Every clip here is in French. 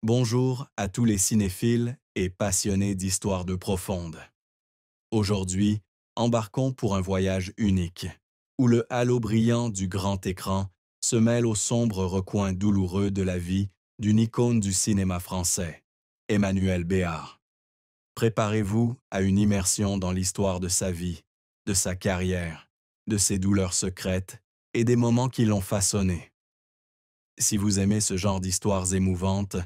Bonjour à tous les cinéphiles et passionnés d'histoires de profonde. Aujourd'hui, embarquons pour un voyage unique, où le halo brillant du grand écran se mêle aux sombres recoins douloureux de la vie d'une icône du cinéma français, Emmanuel Béard. Préparez-vous à une immersion dans l'histoire de sa vie, de sa carrière, de ses douleurs secrètes et des moments qui l'ont façonné. Si vous aimez ce genre d'histoires émouvantes,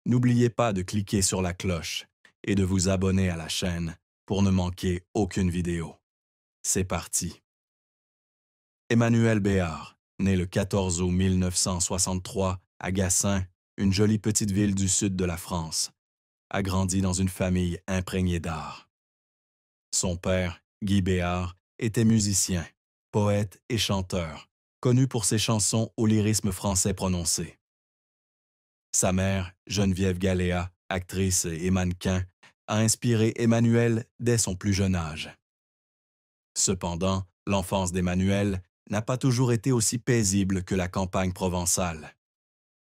n'oubliez pas de cliquer sur la cloche et de vous abonner à la chaîne pour ne manquer aucune vidéo. C'est parti. Emmanuel Béard, né le 14 août 1963 à Gassin, une jolie petite ville du sud de la France, a grandi dans une famille imprégnée d'art. Son père, Guy Béard, était musicien, poète et chanteur, connu pour ses chansons au lyrisme français prononcé. Sa mère, Geneviève Galéa, actrice et mannequin, a inspiré Emmanuel dès son plus jeune âge. Cependant, l'enfance d'Emmanuel n'a pas toujours été aussi paisible que la campagne provençale.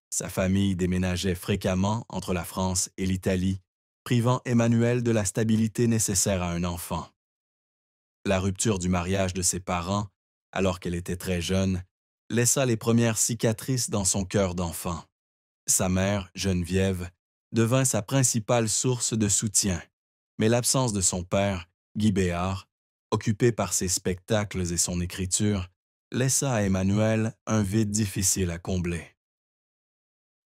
Sa famille déménageait fréquemment entre la France et l'Italie, privant Emmanuel de la stabilité nécessaire à un enfant. La rupture du mariage de ses parents, alors qu'elle était très jeune, laissa les premières cicatrices dans son cœur d'enfant. Sa mère, Geneviève, devint sa principale source de soutien, mais l'absence de son père, Guy Béard, occupé par ses spectacles et son écriture, laissa à Emmanuel un vide difficile à combler.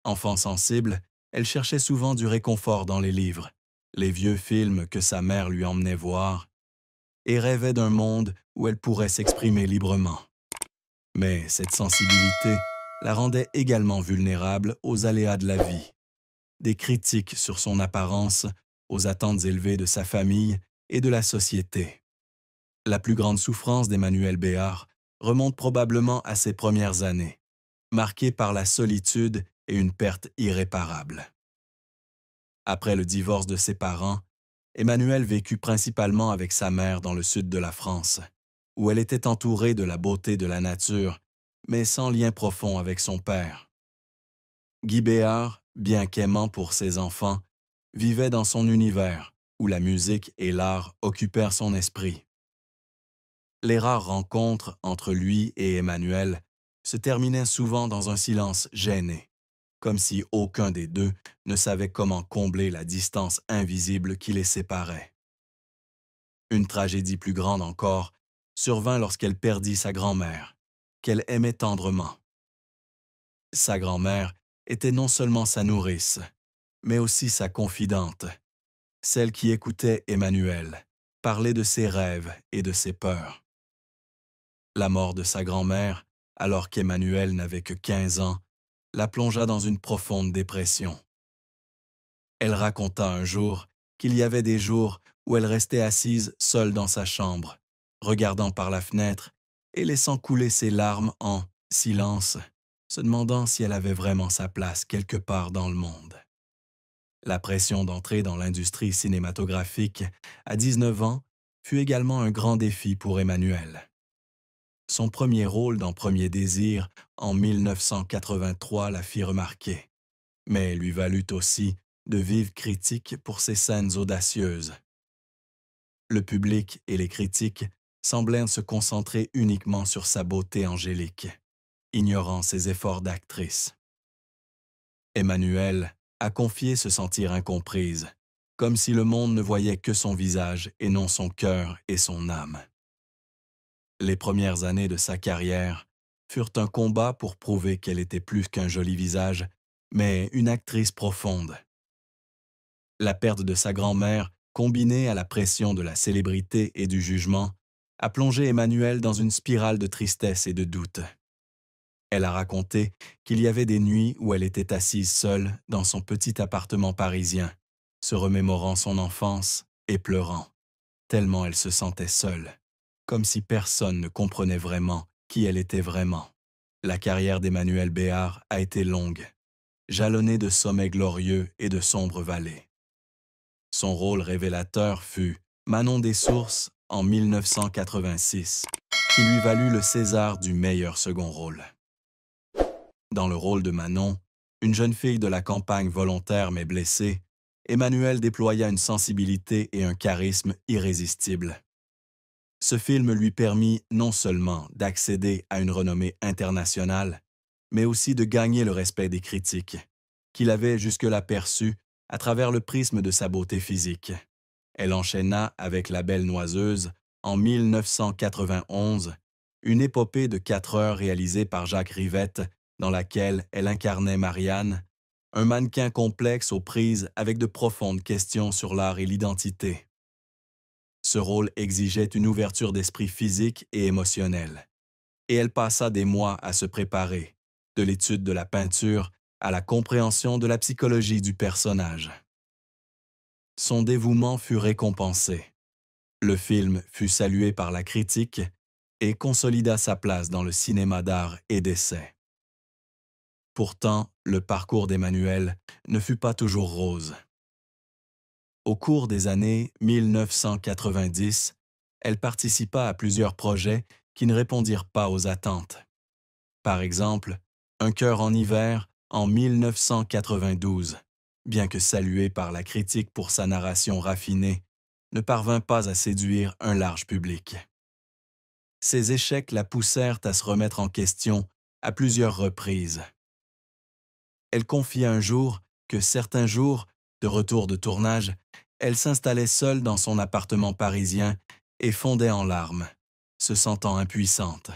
Enfant sensible, elle cherchait souvent du réconfort dans les livres, les vieux films que sa mère lui emmenait voir, et rêvait d'un monde où elle pourrait s'exprimer librement. Mais cette sensibilité la rendait également vulnérable aux aléas de la vie, des critiques sur son apparence, aux attentes élevées de sa famille et de la société. La plus grande souffrance d'Emmanuel Béard remonte probablement à ses premières années, marquées par la solitude et une perte irréparable. Après le divorce de ses parents, Emmanuel vécut principalement avec sa mère dans le sud de la France, où elle était entourée de la beauté de la nature, mais sans lien profond avec son père. Guy Béard, bien qu'aimant pour ses enfants, vivait dans son univers, où la musique et l'art occupèrent son esprit. Les rares rencontres entre lui et Emmanuel se terminaient souvent dans un silence gêné, comme si aucun des deux ne savait comment combler la distance invisible qui les séparait. Une tragédie plus grande encore survint lorsqu'elle perdit sa grand-mère, qu'elle aimait tendrement. Sa grand-mère était non seulement sa nourrice, mais aussi sa confidente, celle qui écoutait Emmanuel parler de ses rêves et de ses peurs. La mort de sa grand-mère, alors qu'Emmanuel n'avait que 15 ans, la plongea dans une profonde dépression. Elle raconta un jour qu'il y avait des jours où elle restait assise seule dans sa chambre, regardant par la fenêtre et laissant couler ses larmes en silence, se demandant si elle avait vraiment sa place quelque part dans le monde. La pression d'entrer dans l'industrie cinématographique à 19 ans fut également un grand défi pour Emmanuel. Son premier rôle dans Premier Désir en 1983 la fit remarquer, mais lui valut aussi de vives critiques pour ses scènes audacieuses. Le public et les critiques semblèrent se concentrer uniquement sur sa beauté angélique, ignorant ses efforts d'actrice. Emmanuel a confié se sentir incomprise, comme si le monde ne voyait que son visage et non son cœur et son âme. Les premières années de sa carrière furent un combat pour prouver qu'elle était plus qu'un joli visage, mais une actrice profonde. La perte de sa grand-mère, combinée à la pression de la célébrité et du jugement, a plongé Emmanuel dans une spirale de tristesse et de doute. Elle a raconté qu'il y avait des nuits où elle était assise seule dans son petit appartement parisien, se remémorant son enfance et pleurant, tellement elle se sentait seule, comme si personne ne comprenait vraiment qui elle était vraiment. La carrière d'Emmanuel Béard a été longue, jalonnée de sommets glorieux et de sombres vallées. Son rôle révélateur fut Manon des Sources en 1986, qui lui valut le César du meilleur second rôle. Dans le rôle de Manon, une jeune fille de la campagne volontaire mais blessée, Emmanuelle déploya une sensibilité et un charisme irrésistibles. Ce film lui permit non seulement d'accéder à une renommée internationale, mais aussi de gagner le respect des critiques, qu'il avait jusque-là perçu à travers le prisme de sa beauté physique. Elle enchaîna avec La Belle Noiseuse en 1991, une épopée de 4 heures réalisée par Jacques Rivette dans laquelle elle incarnait Marianne, un mannequin complexe aux prises avec de profondes questions sur l'art et l'identité. Ce rôle exigeait une ouverture d'esprit physique et émotionnelle, et elle passa des mois à se préparer, de l'étude de la peinture à la compréhension de la psychologie du personnage. Son dévouement fut récompensé. Le film fut salué par la critique et consolida sa place dans le cinéma d'art et d'essai. Pourtant, le parcours d'Emmanuelle ne fut pas toujours rose. Au cours des années 1990, elle participa à plusieurs projets qui ne répondirent pas aux attentes. Par exemple, Un cœur en hiver en 1992, bien que salué par la critique pour sa narration raffinée, ne parvint pas à séduire un large public. Ces échecs la poussèrent à se remettre en question à plusieurs reprises. Elle confia un jour que certains jours, de retour de tournage, elle s'installait seule dans son appartement parisien et fondait en larmes, se sentant impuissante.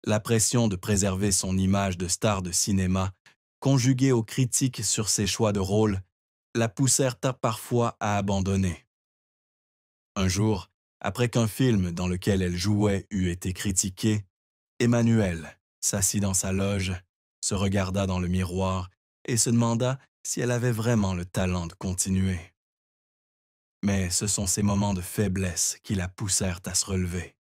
La pression de préserver son image de star de cinéma, conjuguée aux critiques sur ses choix de rôle, la poussèrent parfois à abandonner. Un jour, après qu'un film dans lequel elle jouait eut été critiqué, Emmanuelle s'assit dans sa loge, se regarda dans le miroir et se demanda si elle avait vraiment le talent de continuer. Mais ce sont ces moments de faiblesse qui la poussèrent à se relever.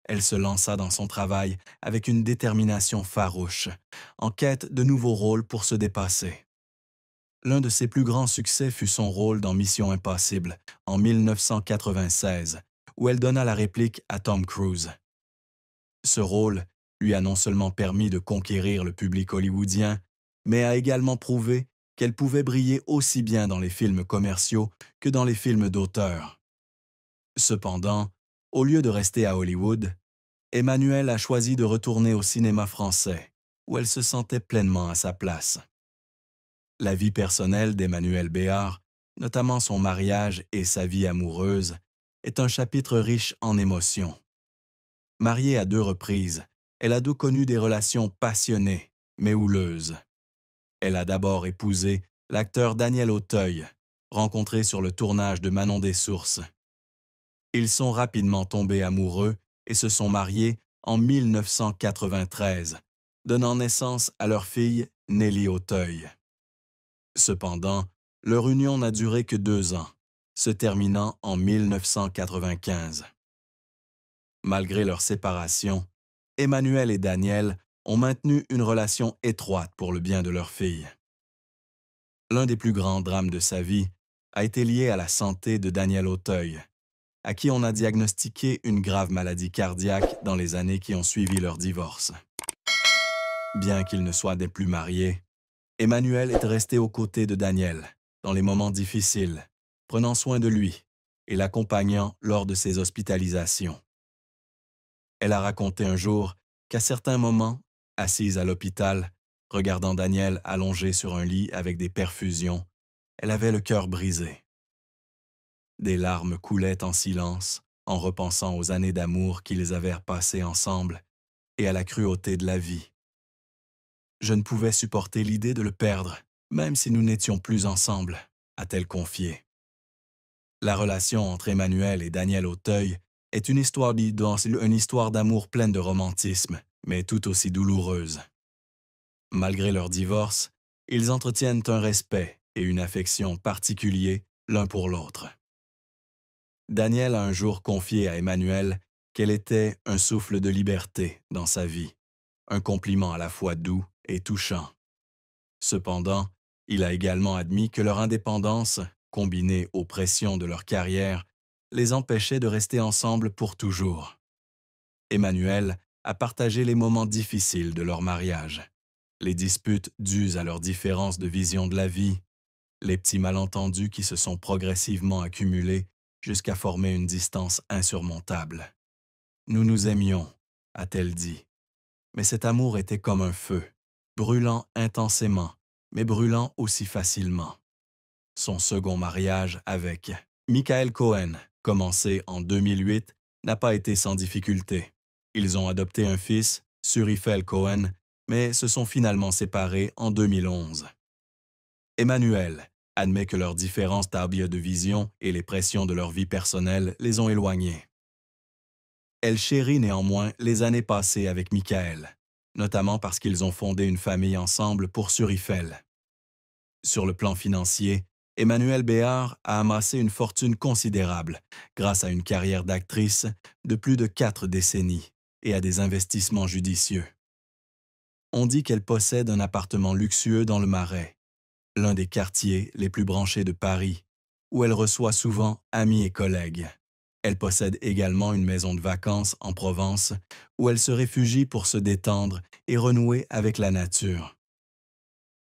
Elle se lança dans son travail avec une détermination farouche, en quête de nouveaux rôles pour se dépasser. L'un de ses plus grands succès fut son rôle dans Mission Impossible en 1996, où elle donna la réplique à Tom Cruise. Ce rôle lui a non seulement permis de conquérir le public hollywoodien, mais a également prouvé qu'elle pouvait briller aussi bien dans les films commerciaux que dans les films d'auteur. Cependant, au lieu de rester à Hollywood, Emmanuelle a choisi de retourner au cinéma français, où elle se sentait pleinement à sa place. La vie personnelle d'Emmanuelle Béart, notamment son mariage et sa vie amoureuse, est un chapitre riche en émotions. Mariée à 2 reprises, elle a connu des relations passionnées, mais houleuses. Elle a d'abord épousé l'acteur Daniel Auteuil, rencontré sur le tournage de Manon des Sources. Ils sont rapidement tombés amoureux et se sont mariés en 1993, donnant naissance à leur fille Nelly Auteuil. Cependant, leur union n'a duré que 2 ans, se terminant en 1995. Malgré leur séparation, Emmanuelle et Daniel ont maintenu une relation étroite pour le bien de leur fille. L'un des plus grands drames de sa vie a été lié à la santé de Daniel Auteuil, à qui on a diagnostiqué une grave maladie cardiaque dans les années qui ont suivi leur divorce. Bien qu'ils ne soient des plus mariés, Emmanuelle est restée aux côtés de Daniel dans les moments difficiles, prenant soin de lui et l'accompagnant lors de ses hospitalisations. Elle a raconté un jour qu'à certains moments, assise à l'hôpital, regardant Daniel allongé sur un lit avec des perfusions, elle avait le cœur brisé. Des larmes coulaient en silence en repensant aux années d'amour qu'ils avaient passées ensemble et à la cruauté de la vie. Je ne pouvais supporter l'idée de le perdre, même si nous n'étions plus ensemble, a-t-elle confié. La relation entre Emmanuelle et Daniel Auteuil est une histoire d'amour pleine de romantisme, mais tout aussi douloureuse. Malgré leur divorce, ils entretiennent un respect et une affection particuliers l'un pour l'autre. Daniel a un jour confié à Emmanuelle qu'elle était un souffle de liberté dans sa vie, un compliment à la fois doux et touchant. Cependant, il a également admis que leur indépendance, combinée aux pressions de leur carrière, les empêchait de rester ensemble pour toujours. Emmanuelle a partagé les moments difficiles de leur mariage, les disputes dues à leurs différences de vision de la vie, les petits malentendus qui se sont progressivement accumulés jusqu'à former une distance insurmontable. Nous nous aimions, a-t-elle dit, mais cet amour était comme un feu, brûlant intensément, mais brûlant aussi facilement. Son second mariage avec Michael Cohen, commencé en 2008, n'a pas été sans difficulté. Ils ont adopté un fils, Surifel Cohen, mais se sont finalement séparés en 2011. Emmanuel admet que leurs différences de vision et les pressions de leur vie personnelle les ont éloignés. Elle chérit néanmoins les années passées avec Michael, notamment parce qu'ils ont fondé une famille ensemble pour Surifel. Sur le plan financier, Emmanuelle Béard a amassé une fortune considérable grâce à une carrière d'actrice de plus de 4 décennies et à des investissements judicieux. On dit qu'elle possède un appartement luxueux dans le Marais, l'un des quartiers les plus branchés de Paris, où elle reçoit souvent amis et collègues. Elle possède également une maison de vacances en Provence, où elle se réfugie pour se détendre et renouer avec la nature.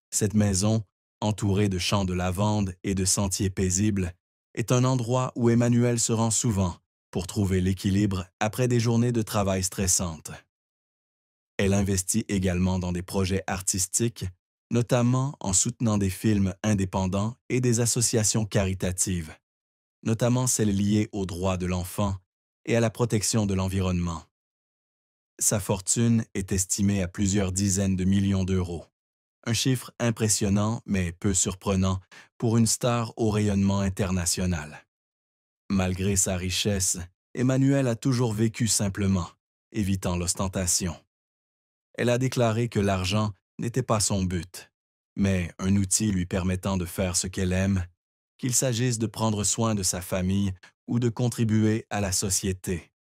Cette maison, entourée de champs de lavande et de sentiers paisibles, est un endroit où Emmanuelle se rend souvent pour trouver l'équilibre après des journées de travail stressantes. Elle investit également dans des projets artistiques, notamment en soutenant des films indépendants et des associations caritatives, notamment celles liées aux droits de l'enfant et à la protection de l'environnement. Sa fortune est estimée à plusieurs dizaines de millions d'euros. Un chiffre impressionnant mais peu surprenant pour une star au rayonnement international. Malgré sa richesse, Emmanuelle a toujours vécu simplement, évitant l'ostentation. Elle a déclaré que l'argent n'était pas son but, mais un outil lui permettant de faire ce qu'elle aime, qu'il s'agisse de prendre soin de sa famille ou de contribuer à la société.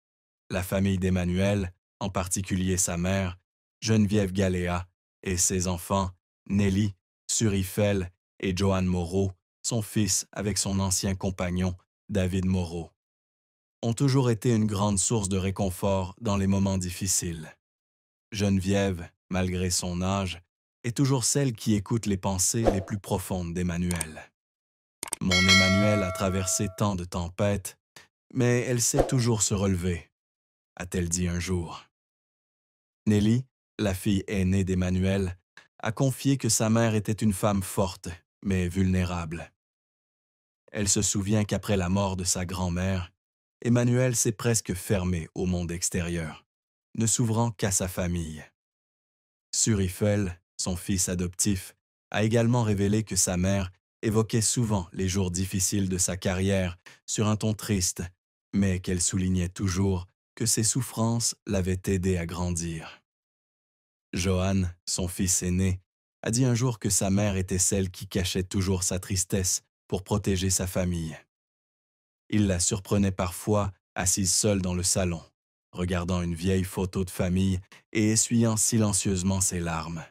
La famille d'Emmanuelle, en particulier sa mère, Geneviève Galéa, et ses enfants, Nelly, Surifel et Johan Moreau, son fils avec son ancien compagnon, David Moreau, ont toujours été une grande source de réconfort dans les moments difficiles. Geneviève, malgré son âge, est toujours celle qui écoute les pensées les plus profondes d'Emmanuelle. Mon Emmanuelle a traversé tant de tempêtes, mais elle sait toujours se relever, a-t-elle dit un jour. Nelly, la fille aînée d'Emmanuelle, a confié que sa mère était une femme forte, mais vulnérable. Elle se souvient qu'après la mort de sa grand-mère, Emmanuelle s'est presque fermée au monde extérieur, ne s'ouvrant qu'à sa famille. Surifel, son fils adoptif, a également révélé que sa mère évoquait souvent les jours difficiles de sa carrière sur un ton triste, mais qu'elle soulignait toujours que ses souffrances l'avaient aidé à grandir. Johan, son fils aîné, a dit un jour que sa mère était celle qui cachait toujours sa tristesse pour protéger sa famille. Il la surprenait parfois assise seule dans le salon, regardant une vieille photo de famille et essuyant silencieusement ses larmes.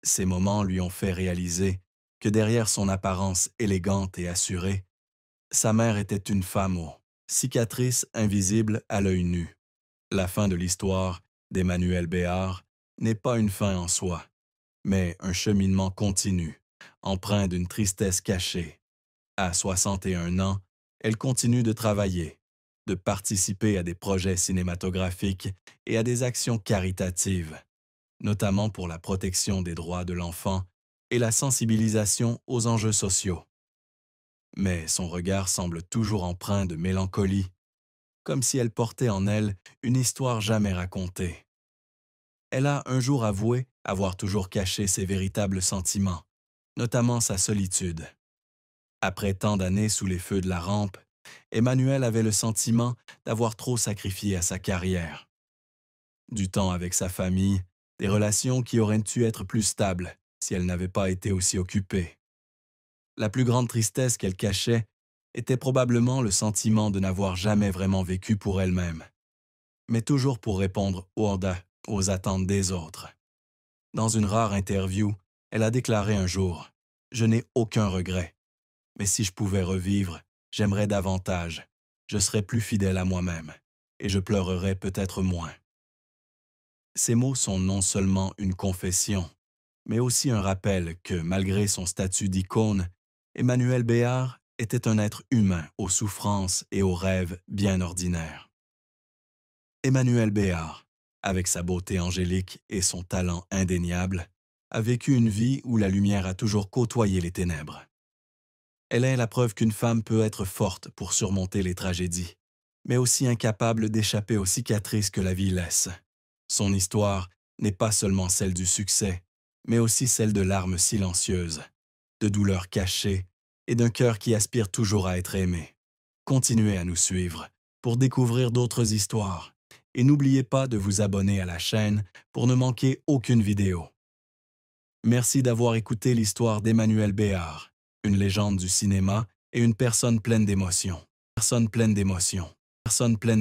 Ces moments lui ont fait réaliser que derrière son apparence élégante et assurée, sa mère était une femme aux cicatrices invisibles à l'œil nu. La fin de l'histoire d'Emmanuelle Béard n'est pas une fin en soi, mais un cheminement continu, empreint d'une tristesse cachée. À 61 ans, elle continue de travailler, de participer à des projets cinématographiques et à des actions caritatives, notamment pour la protection des droits de l'enfant et la sensibilisation aux enjeux sociaux. Mais son regard semble toujours empreint de mélancolie, comme si elle portait en elle une histoire jamais racontée. Elle a un jour avoué avoir toujours caché ses véritables sentiments, notamment sa solitude. Après tant d'années sous les feux de la rampe, Emmanuelle avait le sentiment d'avoir trop sacrifié à sa carrière. Du temps avec sa famille, des relations qui auraient dû être plus stables si elle n'avait pas été aussi occupée. La plus grande tristesse qu'elle cachait était probablement le sentiment de n'avoir jamais vraiment vécu pour elle-même, mais toujours pour répondre aux attentes des autres. Dans une rare interview, elle a déclaré un jour « Je n'ai aucun regret, mais si je pouvais revivre, j'aimerais davantage, je serais plus fidèle à moi-même et je pleurerais peut-être moins. » Ces mots sont non seulement une confession, mais aussi un rappel que, malgré son statut d'icône, Emmanuel Béard était un être humain aux souffrances et aux rêves bien ordinaires. Emmanuel Béard, avec sa beauté angélique et son talent indéniable, a vécu une vie où la lumière a toujours côtoyé les ténèbres. Elle est la preuve qu'une femme peut être forte pour surmonter les tragédies, mais aussi incapable d'échapper aux cicatrices que la vie laisse. Son histoire n'est pas seulement celle du succès, mais aussi celle de larmes silencieuses, de douleurs cachées et d'un cœur qui aspire toujours à être aimé. Continuez à nous suivre pour découvrir d'autres histoires et n'oubliez pas de vous abonner à la chaîne pour ne manquer aucune vidéo. Merci d'avoir écouté l'histoire d'Emmanuel Béard, une légende du cinéma et une personne pleine d'émotions. Personne pleine d'émotions. Personne pleine d'émotions.